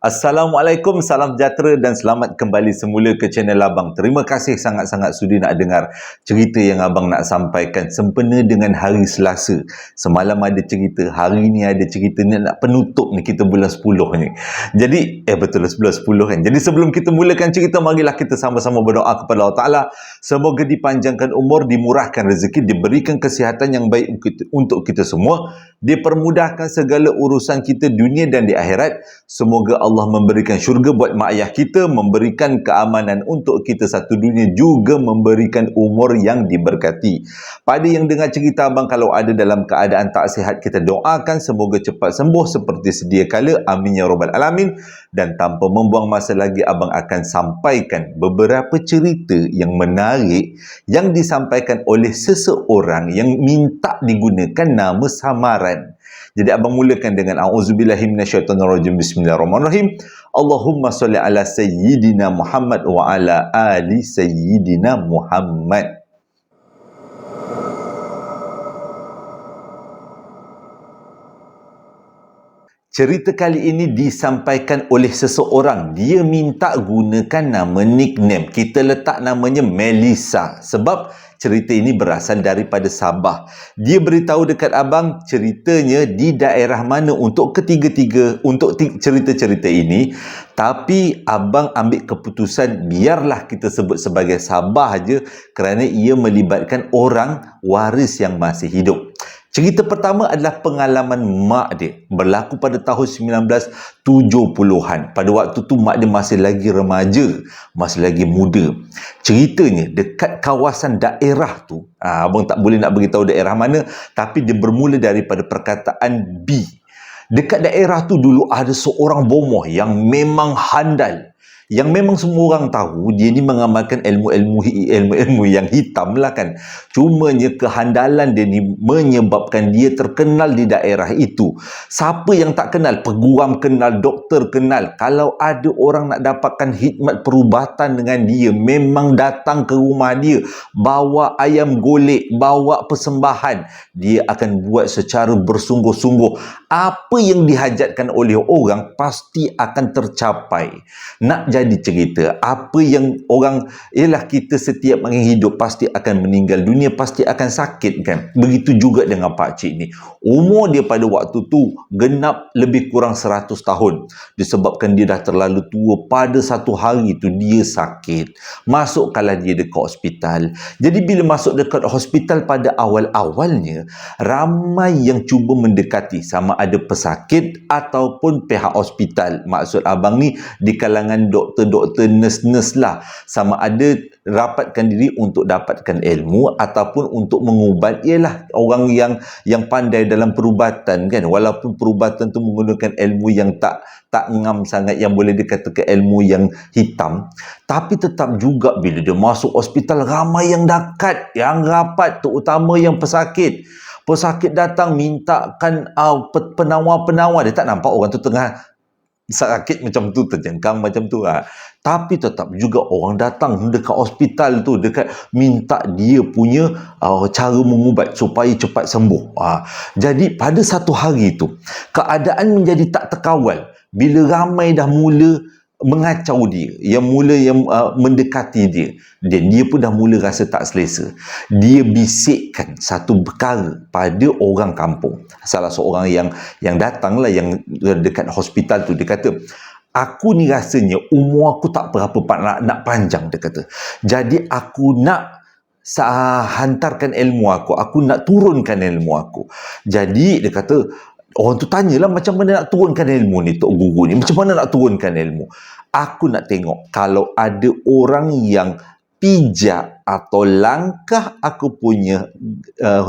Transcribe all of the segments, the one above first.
Assalamualaikum, salam sejahtera dan selamat kembali semula ke channel Abang. Terima kasih sangat-sangat sudi nak dengar cerita yang Abang nak sampaikan sempena dengan hari Selasa. Semalam ada cerita, hari ni ada cerita ni nak penutup ni kita bulan 10 ni. Jadi, betul lah bulan 10 kan. Jadi sebelum kita mulakan cerita, marilah kita sama-sama berdoa kepada Allah Ta'ala. Semoga dipanjangkan umur, dimurahkan rezeki, diberikan kesihatan yang baik untuk kita semua. Dipermudahkan segala urusan kita dunia dan di akhirat. Semoga Allah memberikan syurga buat mak ayah kita, memberikan keamanan untuk kita satu dunia, juga memberikan umur yang diberkati. Pada yang dengar cerita abang, kalau ada dalam keadaan tak sihat, kita doakan semoga cepat sembuh seperti sedia kala. Amin ya rabbal alamin. Dan tanpa membuang masa lagi, abang akan sampaikan beberapa cerita yang menarik yang disampaikan oleh seseorang yang minta digunakan nama samaran. Jadi abang mulakan dengan auzubillahi minasyaitonirrajim. Bismillahirrahmanirrahim. Allahumma sholli ala sayyidina Muhammad wa ala ali sayyidina Muhammad. Cerita kali ini disampaikan oleh seseorang. Dia minta gunakan nama nickname. Kita letak namanya Melissa. Sebab cerita ini berasal daripada Sabah. Dia beritahu dekat abang ceritanya di daerah mana untuk untuk cerita-cerita ini. Tapi abang ambil keputusan biarlah kita sebut sebagai Sabah aja, kerana ia melibatkan orang waris yang masih hidup. Cerita pertama adalah pengalaman mak dia. Berlaku pada tahun 1970-an. Pada waktu tu mak dia masih lagi remaja, masih lagi muda. Ceritanya dekat kawasan daerah tu, abang tak boleh nak beritahu daerah mana, tapi dia bermula daripada perkataan B. Dekat daerah tu dulu ada seorang bomoh yang memang handal. Yang memang semua orang tahu dia ni mengamalkan ilmu-ilmu yang hitam lah kan. Cumanya kehandalan dia ni menyebabkan dia terkenal di daerah itu. Siapa yang tak kenal? Peguam kenal, doktor kenal. Kalau ada orang nak dapatkan khidmat perubatan dengan dia, memang datang ke rumah dia, bawa ayam golek, bawa persembahan. Dia akan buat secara bersungguh-sungguh. Apa yang dihajatkan oleh orang pasti akan tercapai. Nak jadi cerita, apa yang orang, ialah kita setiap orang hidup pasti akan meninggal dunia, pasti akan sakit kan. Begitu juga dengan pakcik ni. Umur dia pada waktu tu genap lebih kurang 100 tahun. Disebabkan dia dah terlalu tua, pada satu hari tu dia sakit. Masukkanlah dia dekat hospital. Jadi bila masuk dekat hospital pada awal-awalnya, ramai yang cuba mendekati, sama ada pesakit ataupun pihak hospital. Maksud abang ni di kalangan doktor-doktor, nurse-nurse lah. Sama ada rapatkan diri untuk dapatkan ilmu ataupun untuk mengubat. Ialah orang yang pandai dalam perubatan kan. Walaupun perubatan tu menggunakan ilmu yang tak ngam sangat, yang boleh dikatakan ilmu yang hitam, tapi tetap juga bila dia masuk hospital, ramai yang dekat, yang rapat, terutama yang pesakit. Pesakit datang mintakan penawar-penawar. Dia tak nampak orang tu tengah sakit macam tu, terjengkang macam tu. Tapi tetap juga orang datang dekat hospital tu, dekat minta dia punya cara mengubat supaya cepat sembuh. Jadi pada satu hari tu, keadaan menjadi tak terkawal. Bila ramai dah mula mengacau dia, yang mendekati dia, dan dia pun dah mula rasa tak selesa. Dia bisikkan satu perkara pada orang kampung. Salah seorang yang datanglah, yang dekat hospital tu, dia kata, aku ni rasanya umur aku tak berapa nak panjang, dia kata. Jadi aku nak hantarkan ilmu aku nak turunkan ilmu aku. Jadi dia kata, orang tu tanyalah, macam mana nak turunkan ilmu ni, Tok Guru ni? Macam mana nak turunkan ilmu? Aku nak tengok kalau ada orang yang pijak atau langkah aku punya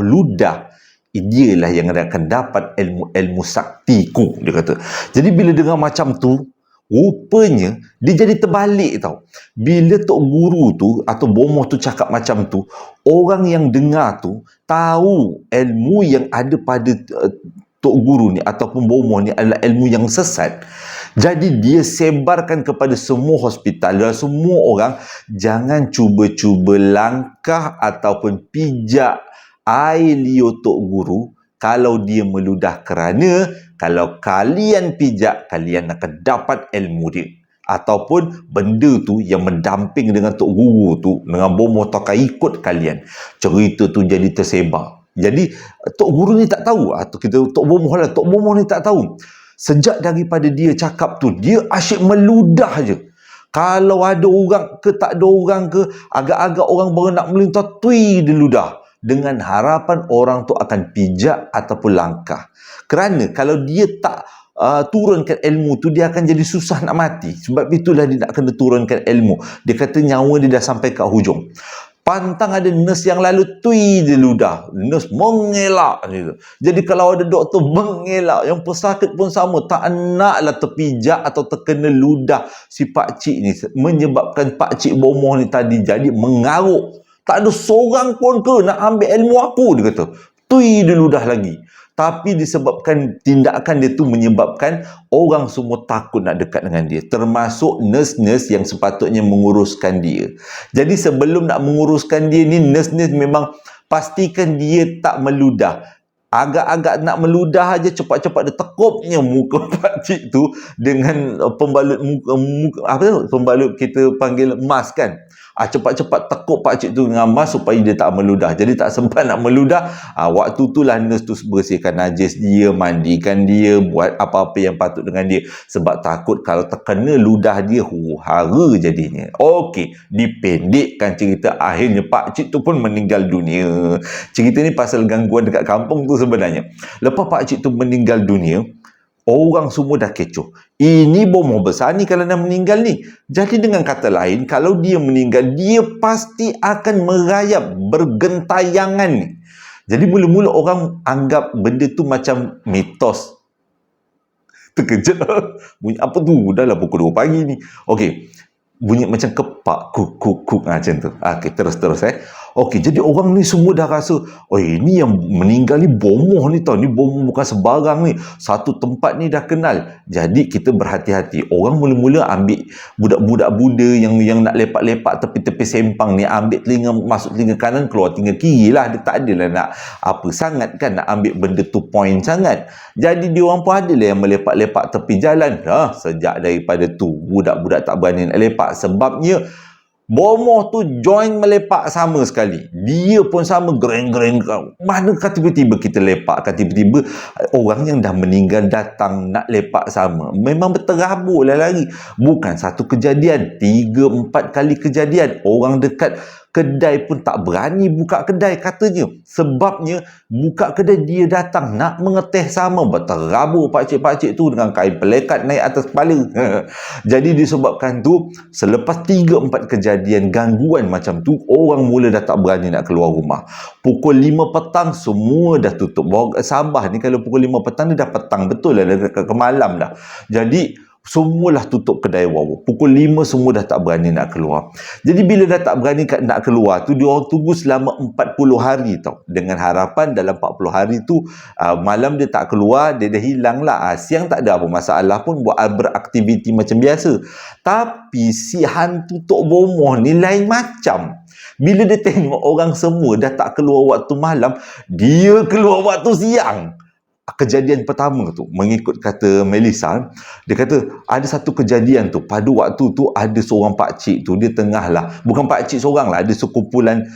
ludah, dialah yang akan dapat ilmu saktiku, dia kata. Jadi bila dengar macam tu, rupanya dia jadi terbalik tau. Bila Tok Guru tu atau bomoh tu cakap macam tu, orang yang dengar tu tahu ilmu yang ada pada Tok Guru ni ataupun bomoh ni adalah ilmu yang sesat. Jadi dia sebarkan kepada semua hospital dan semua orang, jangan cuba-cuba langkah ataupun pijak air liur Tok Guru kalau dia meludah, kerana Kalau kalian pijak, kalian akan dapat ilmu dia. Ataupun benda tu yang mendamping dengan Tok Guru tu, dengan bomoh tu akan ikut kalian. Cerita tu jadi tersebar. Jadi Tok Guru ni tak tahu, atau kita Tok Bomoh lah, Tok Bomoh ni tak tahu. Sejak daripada dia cakap tu, dia asyik meludah je. Kalau ada orang ke tak ada orang ke, agak-agak orang baru nak melintas, tui dia ludah. Dengan harapan orang tu akan pijak ataupun langkah. Kerana kalau dia tak turunkan ilmu tu, dia akan jadi susah nak mati. Sebab itulah dia nak kena turunkan ilmu. Dia kata nyawa dia dah sampai kat hujung. Pantang ada nurse yang lalu, tui dia ludah. Nurse mengelak. Jadi kalau ada doktor mengelak, yang pesakit pun sama. Tak naklah terpijak atau terkena ludah si pakcik ni. Menyebabkan pakcik bomoh ni tadi jadi mengaruk. Tak ada seorang pun ke nak ambil ilmu aku, dia kata. Tui dia ludah lagi. Tapi disebabkan tindakan dia tu menyebabkan orang semua takut nak dekat dengan dia. Termasuk nurse-nurse yang sepatutnya menguruskan dia. Jadi sebelum nak menguruskan dia ni, nurse-nurse memang pastikan dia tak meludah. Agak-agak nak meludah aja, cepat-cepat dia tekupnya muka pakcik tu dengan pembalut muka apa tu? Pembalut kita panggil mask kan. Cepat-cepat tekuk pakcik tu dengan mask supaya dia tak meludah. Jadi tak sempat nak meludah. Waktu tu lah nurse tu bersihkan najis dia, mandikan dia, buat apa-apa yang patut dengan dia. Sebab takut kalau terkena ludah dia, hara jadinya. Okey, dipendekkan cerita, akhirnya pakcik tu pun meninggal dunia. Cerita ni pasal gangguan dekat kampung tu sebenarnya. Lepas pakcik tu meninggal dunia, orang semua dah kecoh. Ini bomoh besar ni kalau dah meninggal ni. Jadi dengan kata lain, kalau dia meninggal, dia pasti akan merayap bergentayangan ni. Jadi mula-mula orang anggap benda tu macam mitos. Terkejut. Bunyi apa tu? Dah lah pukul 2 pagi ni. Okey. Bunyi macam kepak, kuk, macam tu. Okey, terus. Okey, jadi orang ni semua dah rasa, ini yang meninggal ni bomoh ni tau. Ni bomoh bukan sebarang ni. Satu tempat ni dah kenal. Jadi kita berhati-hati. Orang mula-mula ambil budak-budak Buddha yang nak lepak-lepak tepi-tepi sempang ni, ambil telinga, masuk telinga kanan, keluar telinga kiri lah. Dia tak adalah nak apa sangat kan, nak ambil benda tu point sangat. Jadi diorang pun adalah yang melepak-lepak tepi jalan. Sejak daripada tu, budak-budak tak berani nak lepak. Sebabnya bomoh tu join melepak sama sekali. Dia pun sama gereng-gereng. Manakah tiba-tiba kita lepak, kan tiba-tiba orang yang dah meninggal datang nak lepak sama. Memang berterabur lah lagi. Bukan satu kejadian, 3-4 kali kejadian. Orang dekat kedai pun tak berani buka kedai katanya. Sebabnya buka kedai dia datang nak mengeteh sama. Berterabur pakcik-pakcik tu dengan kain pelekat naik atas kepala. Jadi disebabkan tu, selepas 3-4 kejadian gangguan macam tu, orang mula dah tak berani nak keluar rumah. Pukul 5 petang semua dah tutup. Sabah ni kalau pukul 5 petang ni dah petang betul lah, dah ke malam dah. Jadi semualah tutup kedai wawa. Pukul 5 semua dah tak berani nak keluar. Jadi bila dah tak berani nak keluar tu, dia orang tunggu selama 40 hari tau. Dengan harapan dalam 40 hari tu, malam dia tak keluar, dia dah hilang lah. Siang tak ada apa masalah pun, buat beraktiviti macam biasa. Tapi si hantu Tok Bomoh ni lain macam. Bila dia tengok orang semua dah tak keluar waktu malam, dia keluar waktu siang. Kejadian pertama tu, mengikut kata Melissa, dia kata ada satu kejadian tu, pada waktu tu ada seorang pakcik tu, dia tengah lah, bukan pakcik seorang lah, ada sekumpulan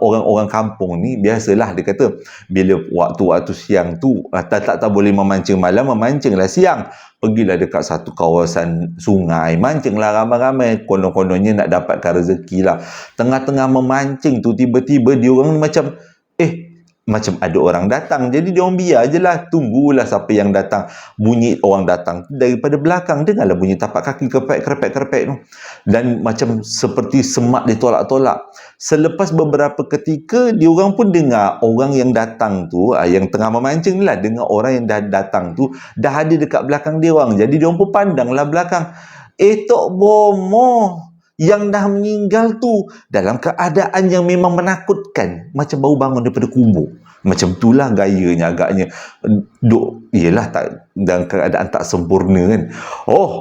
orang-orang kampung ni. Biasalah dia kata bila waktu-waktu siang tu tak boleh memancing malam, memancinglah siang. Pergilah dekat satu kawasan sungai, mancinglah ramai-ramai, konon-kononnya nak dapatkan rezeki lah. Tengah-tengah memancing tu, tiba-tiba dia orang macam macam ada orang datang. Jadi dia orang biar je lah, tunggulah siapa yang datang. Bunyi orang datang daripada belakang, dengarlah bunyi tapak kaki kerepek tu, dan macam seperti semak ditolak-tolak. Selepas beberapa ketika, dia orang pun dengar orang yang datang tu, yang tengah memancing ni lah, dengar orang yang dah datang tu dah ada dekat belakang dia orang. Jadi dia orang pun pandanglah belakang. Tok Bomoh yang dah meninggal tu dalam keadaan yang memang menakutkan, macam baru bangun daripada kubur. Macam itulah gayanya, agaknya yelah, tak, dalam keadaan tak sempurna kan.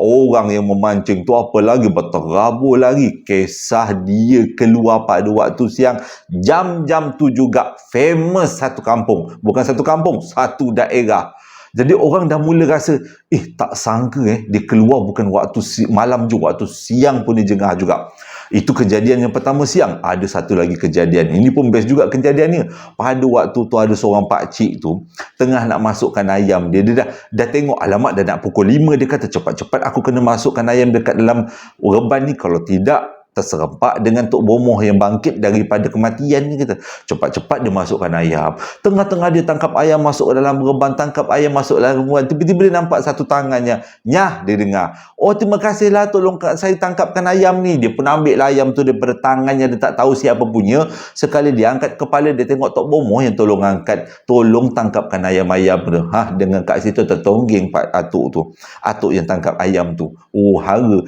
Orang yang memancing tu apa lagi, berterabur lagi. Kisah dia keluar pada waktu siang, jam-jam tu juga famous satu kampung. Bukan satu kampung, satu daerah. Jadi orang dah mula rasa, tak sangka dia keluar bukan waktu malam juga, waktu siang pun dia jengah juga. Itu kejadian yang pertama siang. Ada satu lagi kejadian. Ini pun best juga kejadiannya. Pada waktu tu ada seorang pakcik tu tengah nak masukkan ayam. Dia dah tengok alamat dah nak pukul 5. Dia kata cepat-cepat aku kena masukkan ayam dekat dalam reban ni. Kalau tidak terserempak dengan Tok Bomoh yang bangkit daripada kematian ni, kita cepat-cepat dia masukkan ayam. Tengah-tengah dia tangkap ayam masuk ke dalam reban, tangkap ayam masuk ke dalam reban, tiba-tiba dia nampak satu tangannya, nyah, dia dengar, oh terima kasihlah tolong saya tangkapkan ayam ni. Dia pun ambil lah ayam tu daripada tangannya, dia tak tahu siapa punya. Sekali dia angkat kepala, dia tengok Tok Bomoh yang tolong angkat, tolong tangkapkan ayam-ayam tu. Dengan kat situ tertonggeng Pak Atuk tu, Atuk yang tangkap ayam tu. Oh hara,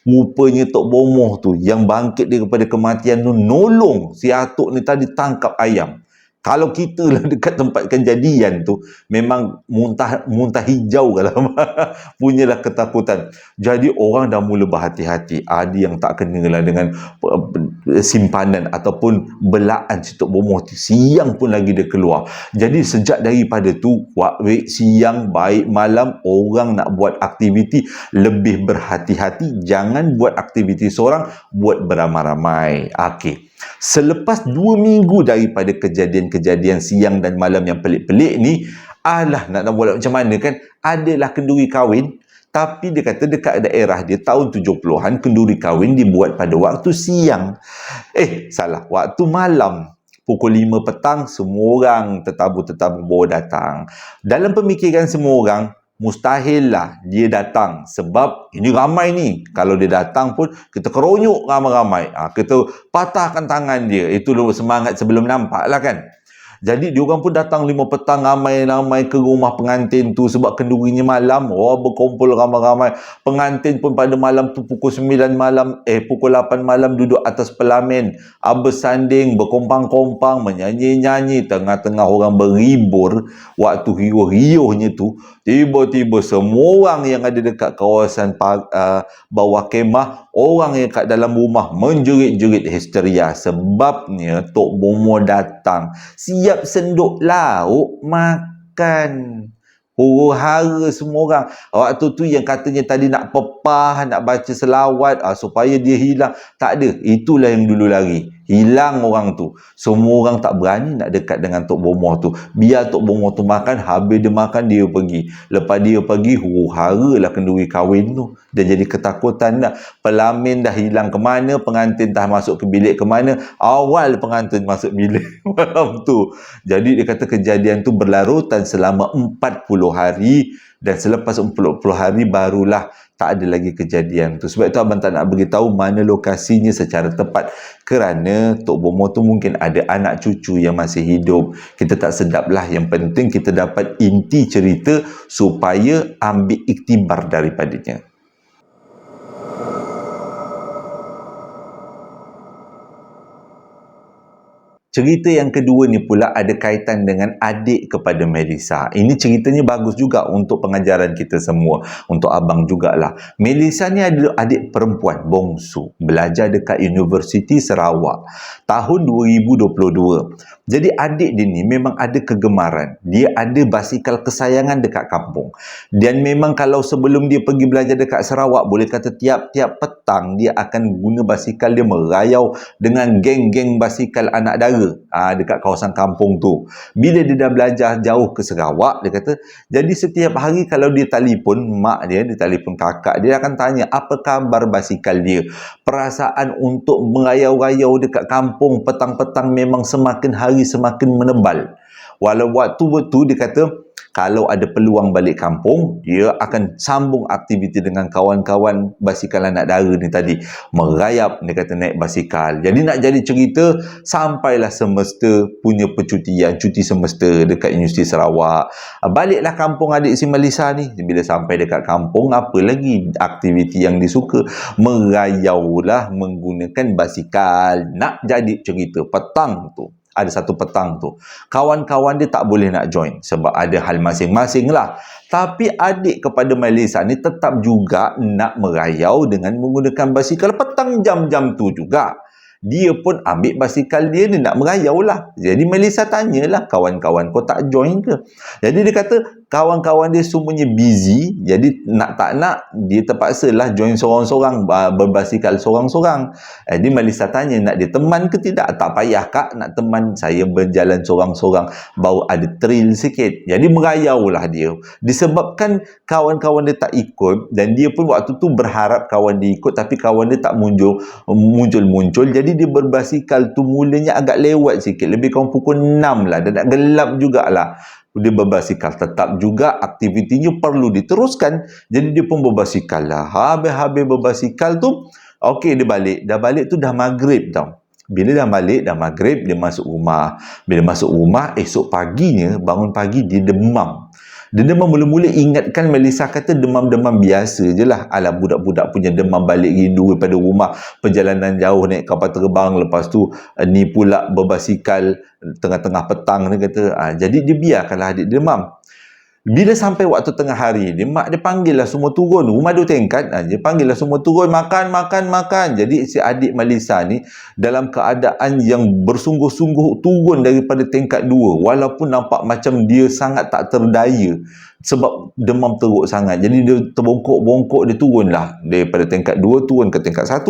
rupanya Tok Bomoh tu yang bangkit daripada kematian tu nolong si Atuk ni tadi tangkap ayam. Kalau kita lah dekat tempat kejadian tu, memang muntah hijau kalau punyalah ketakutan. Jadi orang dah mula berhati-hati. Ada yang tak kena lah dengan simpanan ataupun belaan si Tok Bomoh tu. Siang pun lagi dia keluar. Jadi sejak daripada tu, baik siang, baik malam, orang nak buat aktiviti lebih berhati-hati. Jangan buat aktiviti seorang, buat beramai-ramai. Okey. Selepas 2 minggu daripada kejadian-kejadian siang dan malam yang pelik-pelik ni, nak buat macam mana kan? Adalah kenduri kahwin, tapi dia kata dekat daerah dia tahun 70-an kenduri kahwin dibuat pada waktu siang. Salah, waktu malam. Pukul 5 petang, semua orang tetamu-tetamu baru datang. Dalam pemikiran semua orang, mustahil lah dia datang sebab ini ramai ni. Kalau dia datang pun kita keronyuk ramai-ramai, kita patahkan tangan dia. Itu semangat sebelum nampak lah kan. Jadi diorang pun datang 5 petang ramai-ramai ke rumah pengantin tu sebab kendurinya malam. Berkumpul ramai-ramai. Pengantin pun pada malam tu pukul 9 malam, pukul 8 malam duduk atas pelamin, bersanding, berkompang-kompang, menyanyi-nyanyi. Tengah-tengah orang berhibur, waktu riuh-riuhnya tu, tiba-tiba semua orang yang ada dekat kawasan bawah kemah, orang yang kat dalam rumah menjerit-jerit histeria sebabnya Tok Bomoh datang. Siap senduk lauk makan. Huru-hara semua orang. Waktu tu yang katanya tadi nak pepah, nak baca selawat supaya dia hilang. Tak ada. Itulah yang dulu lari. Hilang orang tu. Semua orang tak berani nak dekat dengan Tok Bomoh tu. Biar Tok Bomoh tu makan, habis dia makan, dia pergi. Lepas dia pergi, huru-hara lah kenduri kahwin tu. Dia jadi ketakutan dah. Pelamin dah hilang ke mana, pengantin dah masuk ke bilik ke mana. Awal pengantin masuk bilik malam tu. Jadi dia kata kejadian tu berlarutan selama 40 hari. Dan selepas 40 hari barulah tak ada lagi kejadian tu. Sebab itu abang tak nak beritahu mana lokasinya secara tepat. Kerana Tok Bomoh tu mungkin ada anak cucu yang masih hidup. Kita tak sedap lah. Yang penting kita dapat inti cerita supaya ambil iktibar daripadanya. Cerita yang kedua ni pula ada kaitan dengan adik kepada Melissa. Ini ceritanya bagus juga untuk pengajaran kita semua. Untuk abang jugalah. Melissa ni adalah adik perempuan bongsu. Belajar dekat Universiti Sarawak. Tahun 2022. Jadi adik dia ni memang ada kegemaran. Dia ada basikal kesayangan dekat kampung. Dan memang kalau sebelum dia pergi belajar dekat Sarawak, boleh kata tiap-tiap petang dia akan guna basikal dia merayau dengan geng-geng basikal anak dara dekat kawasan kampung tu. Bila dia dah belajar jauh ke Sarawak, dia kata, jadi setiap hari kalau dia telefon mak dia telefon kakak, dia akan tanya apa khabar basikal dia. Perasaan untuk merayau-rayau dekat kampung petang-petang memang semakin hari semakin menebal. Walau waktu itu dia kata kalau ada peluang balik kampung, dia akan sambung aktiviti dengan kawan-kawan basikal anak dara ni tadi. Merayap, dia kata naik basikal. Jadi nak jadi cerita, sampailah semesta punya percutian, cuti semesta dekat Universiti Sarawak. Baliklah kampung adik si Melissa ni. Bila sampai dekat kampung, apa lagi aktiviti yang disuka? Merayau lah menggunakan basikal. Nak jadi cerita, petang tu. Ada satu petang tu, kawan-kawan dia tak boleh nak join sebab ada hal masing-masing lah. Tapi adik kepada Melissa ni tetap juga nak merayau dengan menggunakan basikal petang jam-jam tu juga. Dia pun ambil basikal dia nak merayau lah. Jadi Melissa tanyalah, kawan-kawan kau tak join ke? Jadi dia kata, kawan-kawan dia semuanya busy, jadi nak tak nak dia terpaksalah join sorang-sorang, berbasikal sorang-sorang. Jadi Melissa tanya nak dia teman ke tidak. Tak payah kak nak teman, saya berjalan sorang-sorang baru ada thrill sikit. Jadi merayaulah dia disebabkan kawan-kawan dia tak ikut, dan dia pun waktu tu berharap kawan dia ikut tapi kawan dia tak muncul. Jadi dia berbasikal tu mulanya agak lewat sikit, lebih kurang pukul 6 lah, dan nak gelap jugalah. Dia berbasikal, tetap juga aktivitinya perlu diteruskan. Jadi dia pun berbasikal lah. Habis berbasikal tu, okey dia balik. Dah balik tu dah maghrib tau. Bila dah balik, dah maghrib, dia masuk rumah. Bila masuk rumah, esok paginya, bangun pagi dia demam. Dia demam, mula-mula ingatkan Melissa kata demam-demam biasa je lah. Alah, budak-budak punya demam balik rindu daripada rumah. Perjalanan jauh naik kapal terbang. Lepas tu ni pula berbasikal tengah-tengah petang dia kata. Jadi dia biarkanlah adik dia demam. Bila sampai waktu tengah hari, mak dia panggil lah semua turun. Rumah 2 tingkat. Dia panggil lah semua turun. Makan. Jadi si adik Melissa ni dalam keadaan yang bersungguh-sungguh turun daripada tingkat 2. Walaupun nampak macam dia sangat tak terdaya. Sebab demam teruk sangat. Jadi dia terbongkok-bongkok, dia turun lah. Daripada tingkat 2 turun ke tingkat 1.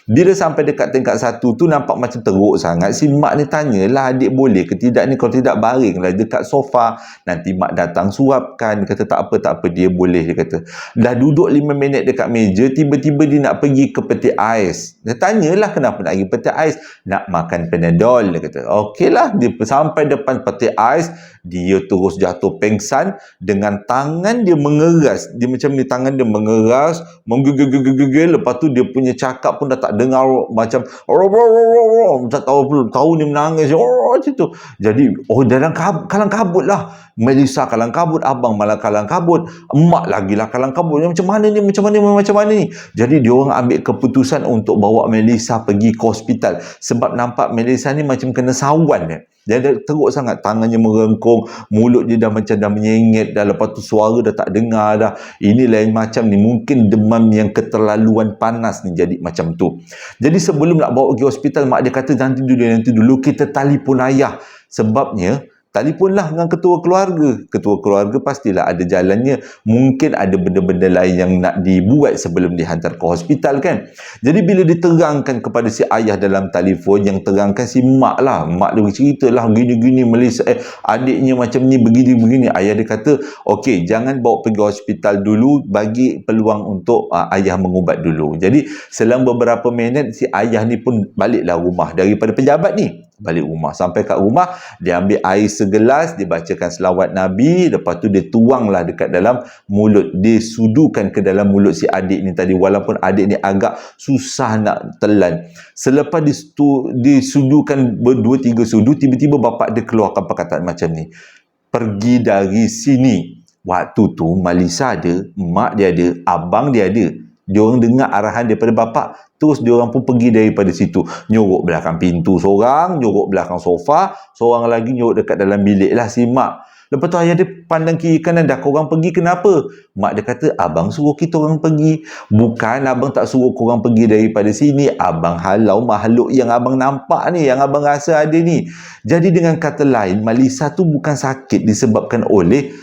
Bila sampai dekat tingkat 1 tu nampak macam teruk sangat. Si mak ni tanyalah adik boleh ke tidak ni, kalau tidak baringlah dekat sofa. Nanti mak datang suapkan. Dia kata tak apa, dia boleh, dia kata. Dah duduk 5 minit dekat meja, tiba-tiba dia nak pergi ke peti ais. Dia tanyalah kenapa nak pergi peti ais. Nak makan Panadol, dia kata. Okeylah, dia sampai depan peti ais, dia terus jatuh pengsan dengan tangan dia mengeras. Dia macam ni, tangan dia mengeras, menggigil. Lepas tu dia punya cakap pun dah tak dengar, macam tak tahu ni menangis macam tu. Jadi dalam kalang kabut lah. Melissa kalang kabut, abang malah kalang kabut, emak lagi lah kalang kabut. Macam mana ni. Jadi diorang ambil keputusan untuk bawa Melissa pergi ke hospital. Sebab nampak Melissa ni macam kena sawan dia. Dia dah teruk sangat, tangannya merengkung, mulut dia dah macam dah menyengit dah, lepas tu suara dah tak dengar dah. Ini lain macam ni, mungkin demam yang keterlaluan panas ni jadi macam tu. Jadi sebelum nak bawa pergi hospital, mak dia kata nanti dulu kita telefon ayah. Sebabnya telefonlah dengan ketua keluarga. Ketua keluarga pastilah ada jalannya. Mungkin ada benda-benda lain yang nak dibuat sebelum dihantar ke hospital kan. Jadi bila diterangkan kepada si ayah dalam telefon, yang terangkan si mak lah. Mak dia berceritalah gini-gini Melissa, adiknya macam ni begini-begini. Ayah dia kata, okey, jangan bawa pergi hospital dulu, bagi peluang untuk ayah mengubat dulu. Jadi selama beberapa minit si ayah ni pun baliklah rumah daripada pejabat ni. Balik rumah, sampai kat rumah dia ambil air segelas, dia bacakan selawat Nabi, lepas tu dia tuanglah dekat dalam mulut, dia sudukan ke dalam mulut si adik ni tadi, walaupun adik ni agak susah nak telan. Selepas disudukan 2-3 sudu, tiba-tiba bapak dia keluarkan perkataan macam ni, pergi dari sini. Waktu tu Melissa ada, mak dia ada, abang dia ada. Diorang dengar arahan daripada bapak, terus diorang pun pergi daripada situ. Nyorok belakang pintu seorang, nyorok belakang sofa, seorang lagi nyorok dekat dalam bilik lah si mak. Lepas tu ayah dia pandang kiri kanan, dah korang pergi kenapa? Mak dia kata, abang suruh kita orang pergi. Bukan abang tak suruh korang pergi daripada sini, abang halau makhluk yang abang nampak ni, yang abang rasa ada ni. Jadi dengan kata lain, Melissa tu bukan sakit disebabkan oleh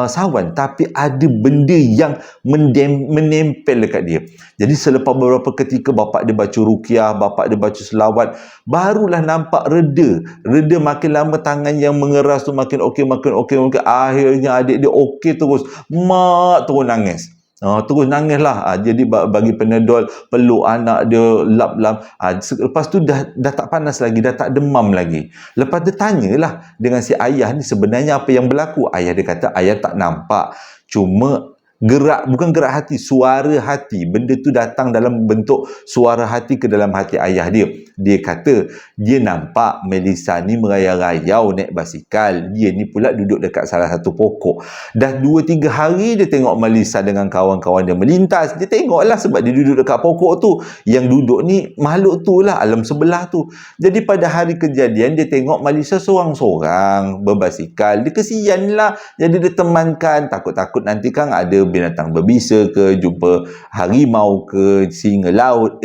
sawan, tapi ada benda yang menempel dekat dia. Jadi selepas beberapa ketika bapak dia baca ruqyah, bapak dia baca selawat, barulah nampak reda. Makin lama tangan yang mengeras tu makin okey. Akhirnya adik dia okey terus. Mak terus nangis. Terus nangis lah. Jadi bagi Panadol, peluk anak dia, lap-lap. Lepas tu dah tak panas lagi, dah tak demam lagi. Lepas dia tanyalah dengan si ayah ni, sebenarnya apa yang berlaku. Ayah dia kata ayah tak nampak, cuma bukan gerak hati, suara hati. Benda tu datang dalam bentuk suara hati ke dalam hati ayah dia. Dia kata dia nampak Melissa ni merayau-rayau naik basikal, dia ni pula duduk dekat salah satu pokok. Dah 2-3 hari dia tengok Melissa dengan kawan-kawan dia melintas. Dia tengoklah sebab dia duduk dekat pokok tu. Yang duduk ni makhluk tu lah, alam sebelah tu. Jadi pada hari kejadian dia tengok Melissa seorang-seorang berbasikal. Dia kesian lah, jadi dia temankan. Takut-takut nanti kan ada binatang berbisa ke, jumpa harimau ke, singa laut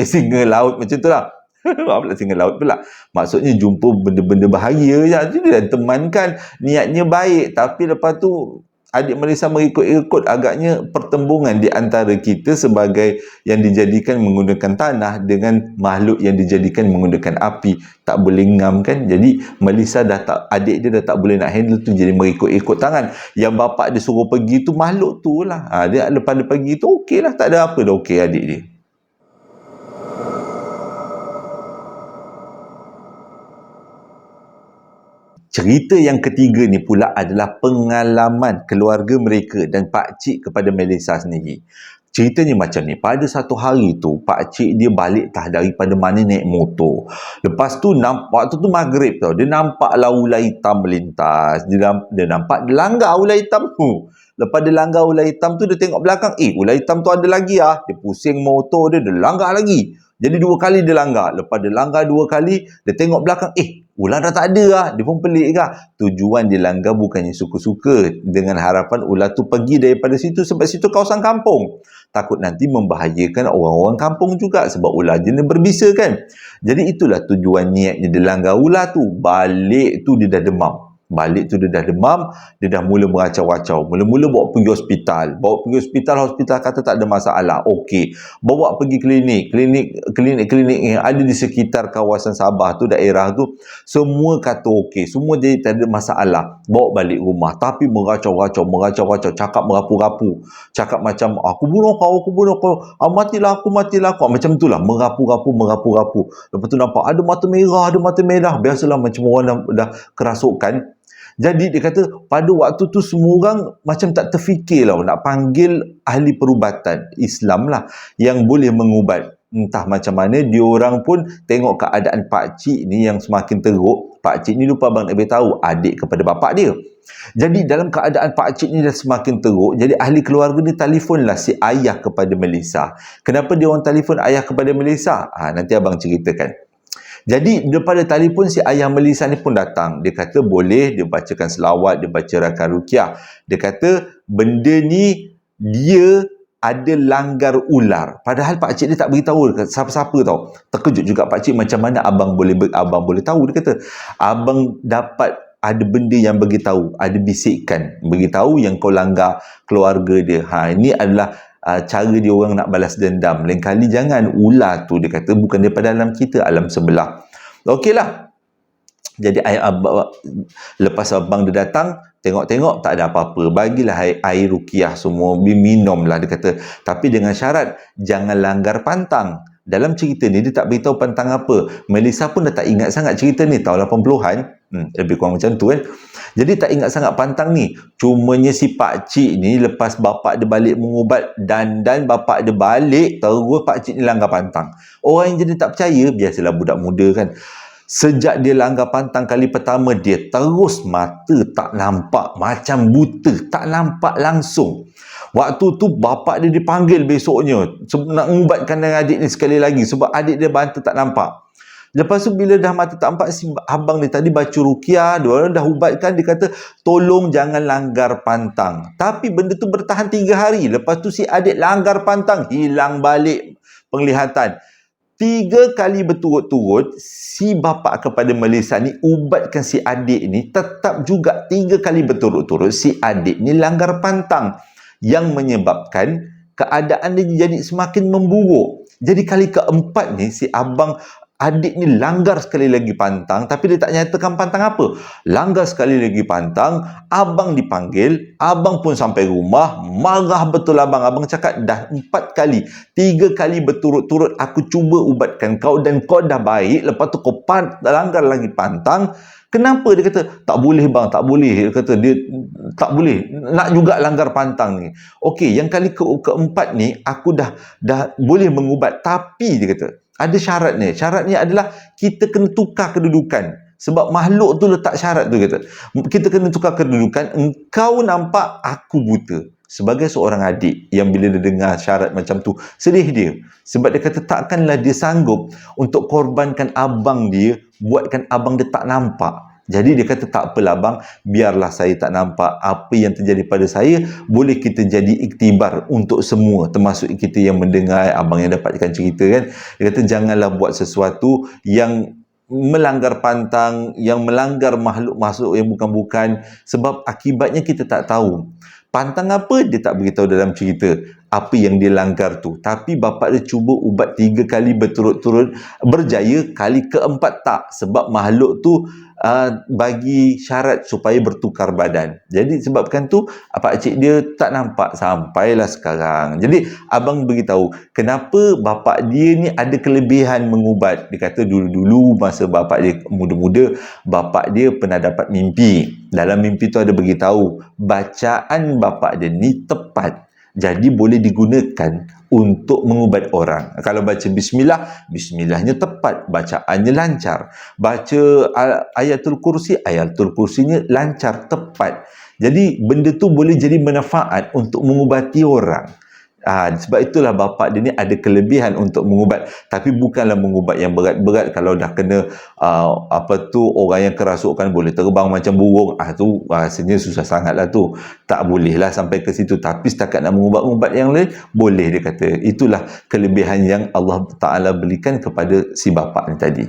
macam tu lah. Apa pula singa laut pula? Maksudnya jumpa benda-benda bahaya je. Jadi dia temankan, niatnya baik, tapi lepas tu adik Malaysia mengikut-ikut, agaknya pertembungan di antara kita sebagai yang dijadikan menggunakan tanah dengan makhluk yang dijadikan menggunakan api. Tak boleh ngam kan? Jadi Malaysia dah tak, adik dia dah tak boleh nak handle tu, jadi mengikut-ikut tangan. Yang bapak dia suruh pergi tu makhluk tu lah. Dia lepas dia pergi tu okey lah, tak ada apa dah, okey adik dia. Cerita yang ketiga ni pula adalah pengalaman keluarga mereka dan pakcik kepada Melissa sendiri. Ceritanya macam ni, pada satu hari tu, pakcik dia balik daripada mana naik motor. Lepas tu, waktu tu maghrib tau, dia nampak lah ular hitam melintas. Dia nampak dia langgar ular hitam tu. Lepas dia langgar ular hitam tu, dia tengok belakang, ular hitam tu ada lagi ah. Dia pusing motor dia langgar lagi. Jadi 2 kali dia langgar. Lepas dia langgar 2 kali, dia tengok belakang, ular dah tak ada lah. Dia pun pelik lah. Tujuan dia langgar bukannya suka-suka, dengan harapan ular tu pergi daripada situ, sebab situ kawasan kampung. Takut nanti membahayakan orang-orang kampung juga, sebab ular jenis berbisa kan. Jadi itulah tujuan niatnya dia langgar ular tu. Balik tu dia dah demam. Dia dah mula meracau-racau. Mula-mula bawa pergi hospital. Hospital kata tak ada masalah. Okey. Bawa pergi klinik yang ada di sekitar kawasan Sabah tu, daerah tu. Semua kata okey. Semua jadi tak ada masalah. Bawa balik rumah. Tapi meracau-racau. Cakap merapu-rapu. Cakap macam, aku bunuh kau. Matilah aku. Macam itulah. Merapu-rapu. Lepas tu nampak ada mata merah. Biasalah macam orang dah kerasukan. Jadi dia kata pada waktu tu semua orang macam tak terfikir lah nak panggil ahli perubatan Islam lah yang boleh mengubat. Entah macam mana dia orang pun tengok keadaan pakcik ni yang semakin teruk. Pakcik ni lupa abang nak beritahu, adik kepada bapak dia. Jadi dalam keadaan pakcik ni dah semakin teruk, jadi ahli keluarga ni telefonlah si ayah kepada Melissa. Kenapa dia orang telefon ayah kepada Melissa? Nanti abang ceritakan. Jadi daripada telefon si ayah Melissa ni pun datang. Dia kata boleh dia bacakan selawat, dia baca rakam ruqyah. Dia kata benda ni dia ada langgar ular. Padahal pakcik dia tak beritahu siapa-siapa tau. Terkejut juga pakcik, macam mana abang boleh tahu. Dia kata abang dapat ada benda yang beritahu, ada bisikan beritahu yang kau langgar keluarga dia. Ini adalah cara dia orang nak balas dendam. Lain kali jangan. Ular tu dia kata bukan daripada alam kita, alam sebelah. Okeylah. Jadi lepas abang dia datang, tengok-tengok tak ada apa-apa, bagilah air ruqyah semua, minumlah dia kata. Tapi dengan syarat jangan langgar pantang. Dalam cerita ni dia tak beritahu pantang apa. Melissa pun dah tak ingat sangat cerita ni, tahun 80-an. Lebih kurang macam tu kan. Jadi tak ingat sangat pantang ni. Cumanya si pakcik ni lepas bapak dia balik mengubat, dan bapak dia balik, terus pakcik ni langgar pantang. Orang yang jadi tak percaya, biasalah budak muda kan. Sejak dia langgar pantang kali pertama, dia terus mata tak nampak, macam buta, tak nampak langsung. Waktu tu bapak dia dipanggil besoknya nak mengubatkan dengan adik ni sekali lagi, sebab adik dia mata tak nampak. Lepas tu bila dah mata tak nampak, si abang ni tadi baca ruqyah, dia orang dah ubatkan, dia kata tolong jangan langgar pantang. Tapi benda tu bertahan 3 hari. Lepas tu si adik langgar pantang, hilang balik penglihatan. 3 kali berturut-turut si bapa kepada Melissa ni ubatkan si adik ni, tetap juga 3 kali berturut-turut si adik ni langgar pantang, yang menyebabkan keadaan dia jadi semakin memburuk. Jadi kali keempat ni si abang adik ni langgar sekali lagi pantang, tapi dia tak nyatakan pantang apa. Langgar sekali lagi pantang, abang dipanggil, abang pun sampai rumah, marah betul abang. Abang cakap dah 4 kali, 3 kali berturut-turut aku cuba ubatkan kau dan kau dah baik, lepas tu kau langgar lagi pantang. Kenapa? Dia kata tak boleh bang, tak boleh. Dia kata dia tak boleh, nak juga langgar pantang ni. Okey, yang kali keempat ni aku dah boleh mengubat, tapi dia kata ada syaratnya. Syaratnya adalah kita kena tukar kedudukan. Sebab makhluk tu letak syarat tu, kata. Kita kena tukar kedudukan. Engkau nampak, aku buta. Sebagai seorang adik yang bila dia dengar syarat macam tu, sedih dia. Sebab dia kata takkanlah dia sanggup untuk korbankan abang dia, buatkan abang dia tak nampak. Jadi dia kata tak apalah bang, biarlah saya tak nampak. Apa yang terjadi pada saya, boleh kita jadi iktibar untuk semua, termasuk kita yang mendengar. Abang yang dapatkan cerita kan. Dia kata janganlah buat sesuatu yang melanggar pantang, yang melanggar makhluk-makhluk yang bukan-bukan. Sebab akibatnya kita tak tahu. Pantang apa dia tak beritahu dalam cerita apa yang dia langgar tu. Tapi bapa dia cuba ubat 3 kali berturut-turut, berjaya, kali keempat tak. Sebab makhluk tu bagi syarat supaya bertukar badan. Jadi sebabkan tu pakcik dia tak nampak sampailah sekarang. Jadi abang beritahu kenapa bapa dia ni ada kelebihan mengubat. Dia kata dulu-dulu masa bapa dia muda-muda, bapa dia pernah dapat mimpi. Dalam mimpi tu ada beritahu bacaan bapa dia ni tepat, jadi boleh digunakan untuk mengubat orang. Kalau baca bismillah, bismillahnya tepat, bacaannya lancar. Baca ayatul kursinya lancar, tepat. Jadi benda tu boleh jadi manfaat untuk mengubati orang. Sebab itulah bapa dia ni ada kelebihan untuk mengubat, tapi bukanlah mengubat yang berat-berat. Kalau dah kena orang yang kerasukan boleh terbang macam burung, tu rasanya susah sangatlah tu, tak bolehlah sampai ke situ. Tapi setakat nak mengubat-ubat yang lain boleh, dia kata. Itulah kelebihan yang Allah Ta'ala berikan kepada si bapa ni tadi.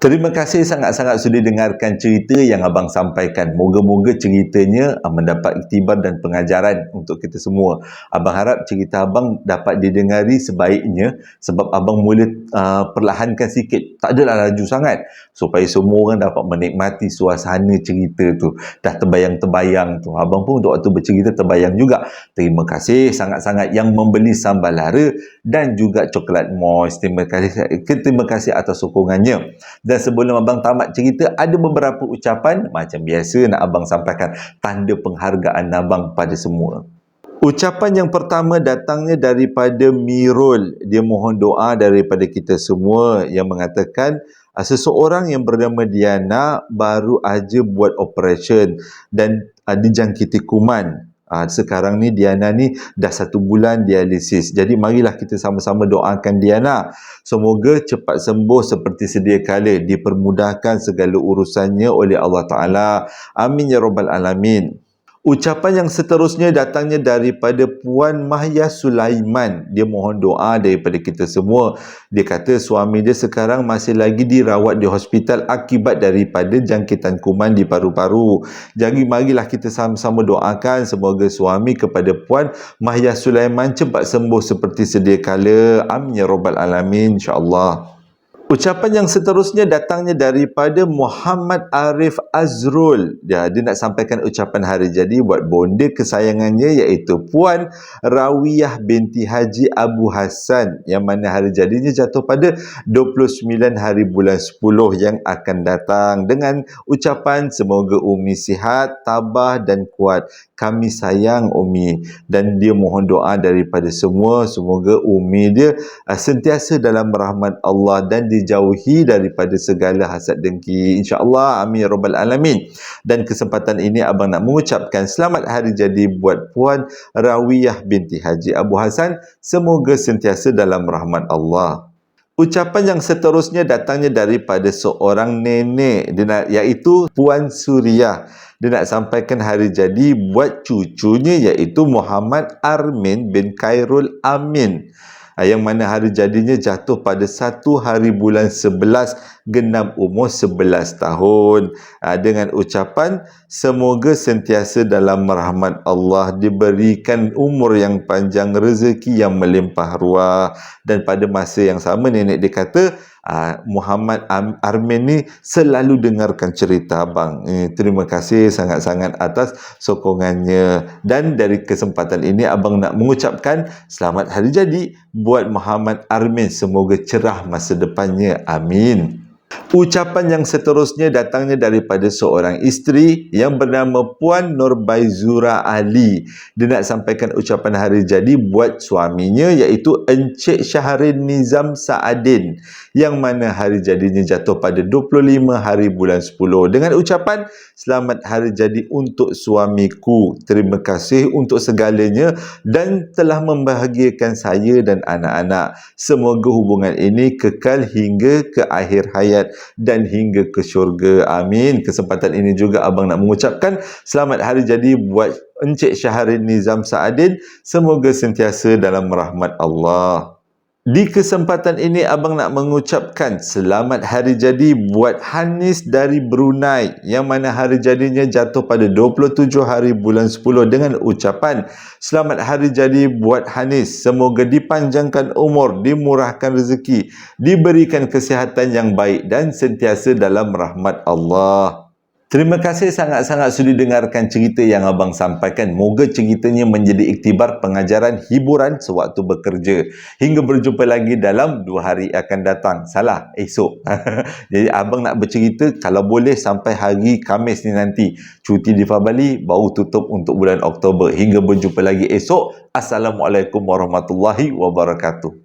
Terima kasih sangat-sangat sudah dengarkan cerita yang abang sampaikan. Moga-moga ceritanya mendapat iktibar dan pengajaran untuk kita semua. Abang harap cerita abang dapat didengari sebaiknya, sebab abang mula perlahankan sikit. Tak adalah laju sangat, supaya semua orang dapat menikmati suasana cerita tu. Dah terbayang-terbayang tu. Abang pun untuk waktu bercerita terbayang juga. Terima kasih sangat-sangat yang membeli sambal lara dan juga coklat moist. Terima kasih atas sokongannya. Dan sebelum abang tamat cerita, ada beberapa ucapan macam biasa nak abang sampaikan, tanda penghargaan abang pada semua. Ucapan yang pertama datangnya daripada Mirul. Dia mohon doa daripada kita semua yang mengatakan seseorang yang bernama Diana baru aja buat operation dan dijangkiti kuman. Sekarang ni Diana ni dah 1 bulan dialisis. Jadi marilah kita sama-sama doakan Diana. Semoga cepat sembuh seperti sedia kala. Dipermudahkan segala urusannya oleh Allah Ta'ala. Amin ya Rabbal Alamin. Ucapan yang seterusnya datangnya daripada Puan Mahya Sulaiman. Dia mohon doa daripada kita semua. Dia kata suami dia sekarang masih lagi dirawat di hospital akibat daripada jangkitan kuman di paru-paru. Jadi marilah kita sama-sama doakan semoga suami kepada Puan Mahya Sulaiman cepat sembuh seperti sedia kala. Amin ya Rabbal Alamin, insya-Allah. Ucapan yang seterusnya datangnya daripada Muhammad Arif Azrul. Dia nak sampaikan ucapan hari jadi buat bonda kesayangannya, iaitu Puan Rawiyah binti Haji Abu Hassan, yang mana hari jadinya jatuh pada 29 hari bulan 10 yang akan datang. Dengan ucapan semoga Umi sihat, tabah dan kuat. Kami sayang Umi, dan dia mohon doa daripada semua semoga Umi dia sentiasa dalam rahmat Allah dan dijauhi daripada segala hasad dengki, insya-Allah. Amin ya Rabbal Alamin. Dan kesempatan ini abang nak mengucapkan selamat hari jadi buat Puan Rawiyah binti Haji Abu Hassan, semoga sentiasa dalam rahmat Allah. Ucapan yang seterusnya datangnya daripada seorang nenek, iaitu Puan Suriah. Dia nak sampaikan hari jadi buat cucunya, iaitu Muhammad Armin bin Khairul Amin, yang mana hari jadinya jatuh pada 1 hari bulan 11 genap umur 11 tahun. Dengan ucapan semoga sentiasa dalam rahmat Allah, diberikan umur yang panjang, rezeki yang melimpah ruah. Dan pada masa yang sama nenek dia kata Muhammad Armin ni selalu dengarkan cerita abang. Terima kasih sangat-sangat atas sokongannya. Dan dari kesempatan ini abang nak mengucapkan selamat hari jadi buat Muhammad Armin, semoga cerah masa depannya. Amin. Ucapan yang seterusnya datangnya daripada seorang isteri yang bernama Puan Nurbaizura Ali. Dia nak sampaikan ucapan hari jadi buat suaminya, iaitu Encik Syahrin Nizam Saadin, yang mana hari jadinya jatuh pada 25 hari bulan 10. Dengan ucapan selamat hari jadi untuk suamiku. Terima kasih untuk segalanya dan telah membahagiakan saya dan anak-anak. Semoga hubungan ini kekal hingga ke akhir hayat dan hingga ke syurga. Amin. Kesempatan ini juga abang nak mengucapkan selamat hari jadi buat Encik Syahrin Nizam Saadin, semoga sentiasa dalam rahmat Allah. Di kesempatan ini abang nak mengucapkan selamat hari jadi buat Hanis dari Brunei yang mana hari jadinya jatuh pada 27 hari bulan 10 dengan ucapan selamat hari jadi buat Hanis. Semoga dipanjangkan umur, dimurahkan rezeki, diberikan kesihatan yang baik dan sentiasa dalam rahmat Allah. Terima kasih sangat-sangat sudi dengarkan cerita yang abang sampaikan. Moga ceritanya menjadi iktibar pengajaran hiburan sewaktu bekerja. Hingga berjumpa lagi dalam 2 hari akan datang. Salah, esok. Jadi abang nak bercerita kalau boleh sampai hari Khamis ni nanti. Cuti di Bali baru tutup untuk bulan Oktober. Hingga berjumpa lagi esok. Assalamualaikum warahmatullahi wabarakatuh.